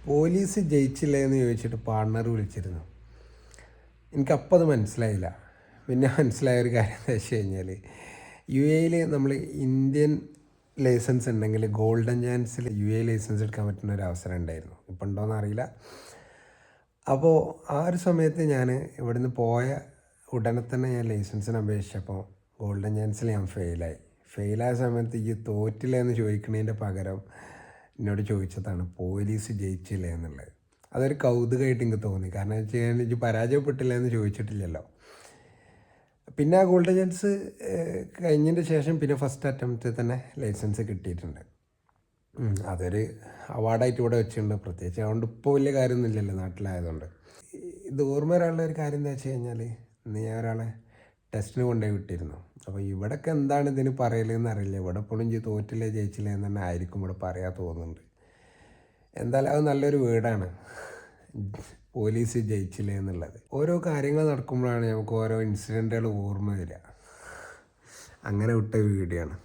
Police ജയിച്ചില്ലേ എന്ന് ചോദിച്ചിട്ട് partner വിളിച്ചിരുന്നു. എനിക്കപ്പോൾ അത് മനസ്സിലായില്ല. പിന്നെ മനസ്സിലായൊരു കാര്യം എന്താ വെച്ച് കഴിഞ്ഞാൽ, യു എയിൽ നമ്മൾ ഇന്ത്യൻ ലൈസൻസ് ഉണ്ടെങ്കിൽ ഗോൾഡൻ ചാൻസിൽ യു എ ലൈസൻസ് എടുക്കാൻ പറ്റുന്ന ഒരു അവസരം ഉണ്ടായിരുന്നു. ഇപ്പം ഉണ്ടോയെന്ന് അറിയില്ല. അപ്പോൾ ആ ഒരു സമയത്ത് ഞാൻ ഇവിടുന്ന് പോയ ഉടനെ തന്നെ ഞാൻ ലൈസൻസിന് അപേക്ഷിച്ചപ്പോൾ ഗോൾഡൻ ചാൻസിൽ ഞാൻ ഫെയിലായ സമയത്ത് ഈ തോറ്റില്ല എന്ന് ചോദിക്കുന്നതിൻ്റെ പകരം എന്നോട് ചോദിച്ചതാണ് പോലീസ് ജയിച്ചില്ല എന്നുള്ളത്. അതൊരു കൗതുകമായിട്ട് എനിക്ക് തോന്നി. കാരണം വെച്ച് കഴിഞ്ഞാൽ എനിക്ക് പരാജയപ്പെട്ടില്ല എന്ന് ചോദിച്ചിട്ടില്ലല്ലോ. പിന്നെ ആ ഗോൾഡൻ ചാൻസ് കഴിഞ്ഞതിൻ്റെ ശേഷം പിന്നെ ഫസ്റ്റ് അറ്റംപ്റ്റിൽ തന്നെ ലൈസൻസ് കിട്ടിയിട്ടുണ്ട്. അതൊരു അവാർഡായിട്ട് ഇവിടെ വെച്ചിട്ടുണ്ട്. പ്രത്യേകിച്ച് അതുകൊണ്ട് ഇപ്പോൾ വലിയ കാര്യമൊന്നുമില്ലല്ലോ നാട്ടിലായതുകൊണ്ട്. ഇത് ഓർമ്മ വരാനുള്ള ഒരു കാര്യം എന്താ വെച്ച് കഴിഞ്ഞാൽ, ഇന്ന് ഞാൻ ഒരാളെ ടെസ്റ്റിന് കൊണ്ടുപോയി വിട്ടിരുന്നു. അപ്പോൾ ഇവിടെയൊക്കെ എന്താണ് ഇതിന് പറയലെന്ന് അറിയില്ല. ഇവിടെ എപ്പോഴും തോറ്റില്ലേ ജയിച്ചില്ലേ എന്ന് തന്നെ ആയിരിക്കും ഇവിടെ പറയാൻ തോന്നുന്നുണ്ട്. എന്തായാലും അത് നല്ലൊരു വീടാണ്, പോലീസ് ജയിച്ചില്ലേ എന്നുള്ളത്. ഓരോ കാര്യങ്ങൾ നടക്കുമ്പോഴാണ് നമുക്ക് ഓരോ ഇൻസിഡൻറ്റുകൾ ഓർമ്മ വരിക. അങ്ങനെ വിട്ട വീഡിയോ ആണ്.